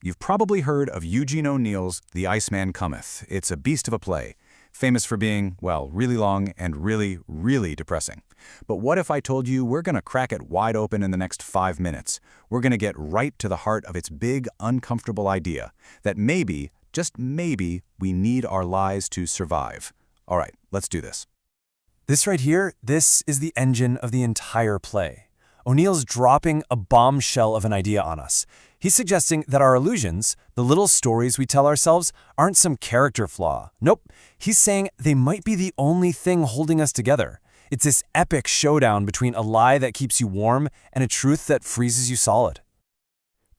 you've probably heard of Eugene O'Neill's The Iceman Cometh. It's a beast of a play, famous for being, well, really long and really, really depressing. But what if I told you we're going to crack it wide open in the next 5 minutes? We're going to get right to the heart of its big, uncomfortable idea that maybe, just maybe, we need our lies to survive. All right, let's do this. This right here, this is the engine of the entire play. O'Neill's dropping a bombshell of an idea on us. He's suggesting that our illusions, the little stories we tell ourselves, aren't some character flaw. Nope, he's saying they might be the only thing holding us together. It's this epic showdown between a lie that keeps you warm and a truth that freezes you solid.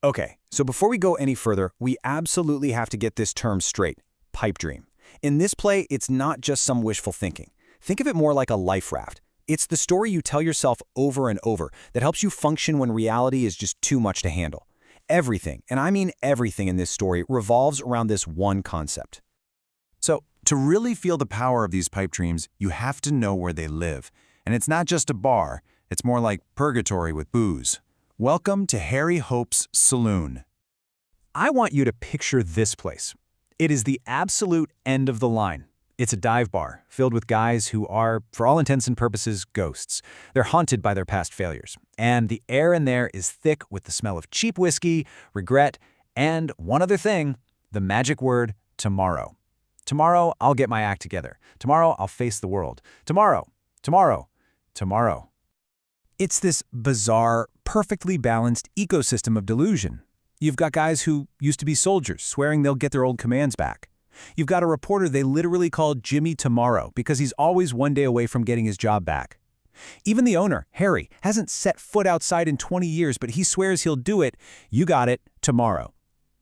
Okay, so before we go any further, we absolutely have to get this term straight: pipe dream. In this play, it's not just some wishful thinking. Think of it more like a life raft. It's the story you tell yourself over and over that helps you function when reality is just too much to handle. Everything, and I mean everything in this story, revolves around this one concept. So, to really feel the power of these pipe dreams, you have to know where they live. And it's not just a bar, it's more like purgatory with booze. Welcome to Harry Hope's Saloon. I want you to picture this place. It is the absolute end of the line. It's a dive bar filled with guys who are, for all intents and purposes, ghosts. They're haunted by their past failures. And the air in there is thick with the smell of cheap whiskey, regret, and one other thing, the magic word, tomorrow. Tomorrow, I'll get my act together. Tomorrow, I'll face the world. Tomorrow, tomorrow, tomorrow. It's this bizarre, perfectly balanced ecosystem of delusion. You've got guys who used to be soldiers, swearing they'll get their old commands back. You've got a reporter they literally call Jimmy Tomorrow because he's always one day away from getting his job back. Even the owner, Harry, hasn't set foot outside in 20 years, but he swears he'll do it, you got it, tomorrow.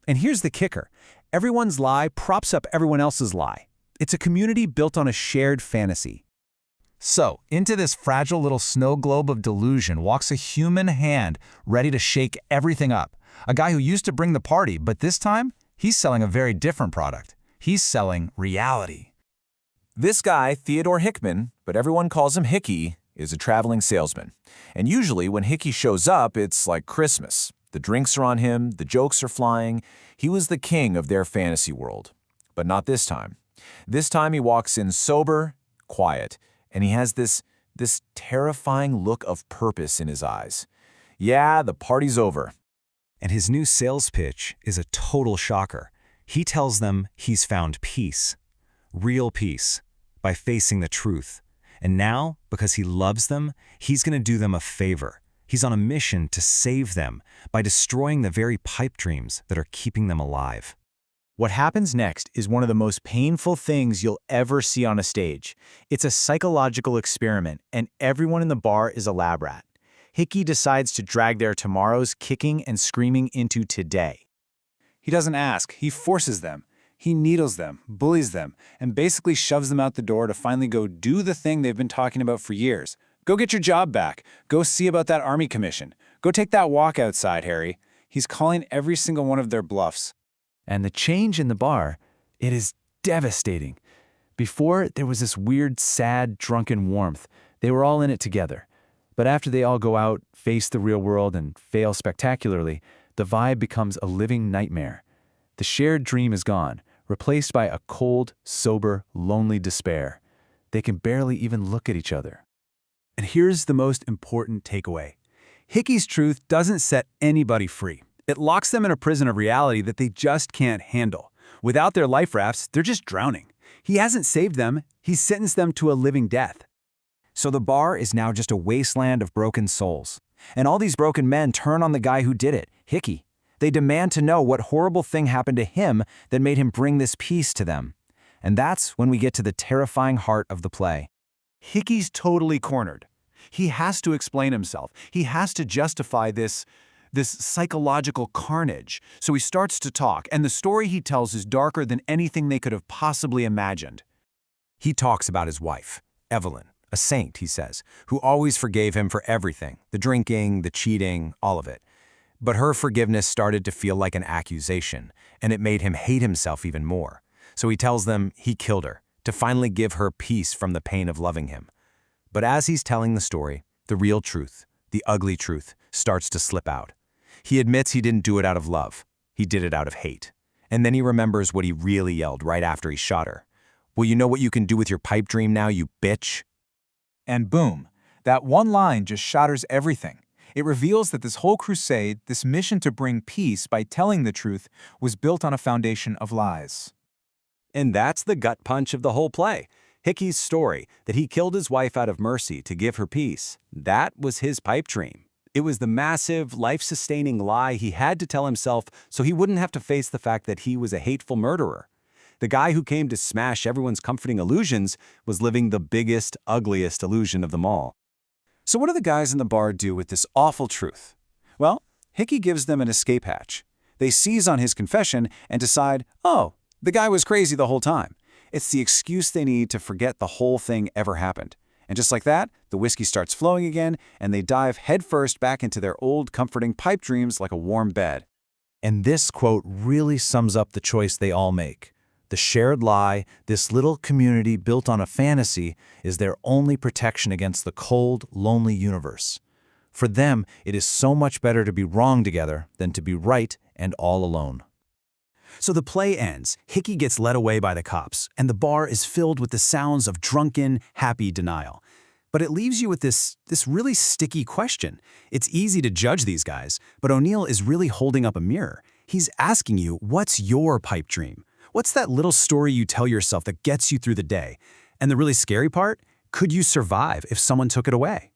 And here's the kicker. Everyone's lie props up everyone else's lie. It's a community built on a shared fantasy. So, into this fragile little snow globe of delusion walks a human hand ready to shake everything up. A guy who used to bring the party, but this time, he's selling a very different product. He's selling reality. This guy, Theodore Hickman, but everyone calls him Hickey, is a traveling salesman. And usually when Hickey shows up, it's like Christmas. The drinks are on him, the jokes are flying. He was the king of their fantasy world. But not this time. This time he walks in sober, quiet, and he has this terrifying look of purpose in his eyes. Yeah, the party's over. And his new sales pitch is a total shocker. He tells them he's found peace, real peace, by facing the truth. And now, because he loves them, he's going to do them a favor. He's on a mission to save them by destroying the very pipe dreams that are keeping them alive. What happens next is one of the most painful things you'll ever see on a stage. It's a psychological experiment, and everyone in the bar is a lab rat. Hickey decides to drag their tomorrows kicking and screaming into today. He doesn't ask, he forces them. He needles them, bullies them, and basically shoves them out the door to finally go do the thing they've been talking about for years. Go get your job back. Go see about that army commission. Go take that walk outside, Harry. He's calling every single one of their bluffs. And the change in the bar, it is devastating. Before, there was this weird, sad, drunken warmth. They were all in it together. But after they all go out, face the real world, and fail spectacularly, the vibe becomes a living nightmare. The shared dream is gone, replaced by a cold, sober, lonely despair. They can barely even look at each other. And here's the most important takeaway. Hickey's truth doesn't set anybody free. It locks them in a prison of reality that they just can't handle. Without their life rafts, they're just drowning. He hasn't saved them, he's sentenced them to a living death. So the bar is now just a wasteland of broken souls. And all these broken men turn on the guy who did it, Hickey. They demand to know what horrible thing happened to him that made him bring this peace to them. And that's when we get to the terrifying heart of the play. Hickey's totally cornered. He has to explain himself. He has to justify this psychological carnage. So he starts to talk, and the story he tells is darker than anything they could have possibly imagined. He talks about his wife, Evelyn, a saint, he says, who always forgave him for everything, the drinking, the cheating, all of it. But her forgiveness started to feel like an accusation, and it made him hate himself even more. So he tells them he killed her, to finally give her peace from the pain of loving him. But as he's telling the story, the real truth, the ugly truth, starts to slip out. He admits he didn't do it out of love. He did it out of hate. And then he remembers what he really yelled right after he shot her. "Well, you know what you can do with your pipe dream now, you bitch?" And boom, that one line just shatters everything. It reveals that this whole crusade, this mission to bring peace by telling the truth, was built on a foundation of lies. And that's the gut punch of the whole play. Hickey's story, that he killed his wife out of mercy to give her peace, that was his pipe dream. It was the massive, life-sustaining lie he had to tell himself so he wouldn't have to face the fact that he was a hateful murderer. The guy who came to smash everyone's comforting illusions was living the biggest, ugliest illusion of them all. So what do the guys in the bar do with this awful truth? Well, Hickey gives them an escape hatch. They seize on his confession and decide, oh, the guy was crazy the whole time. It's the excuse they need to forget the whole thing ever happened. And just like that, the whiskey starts flowing again, and they dive headfirst back into their old, comforting pipe dreams like a warm bed. And this quote really sums up the choice they all make. The shared lie, this little community built on a fantasy, is their only protection against the cold, lonely universe. For them, it is so much better to be wrong together than to be right and all alone. So the play ends, Hickey gets led away by the cops, and the bar is filled with the sounds of drunken, happy denial. But it leaves you with this really sticky question. It's easy to judge these guys, but O'Neill is really holding up a mirror. He's asking you, what's your pipe dream? What's that little story you tell yourself that gets you through the day? And the really scary part, could you survive if someone took it away?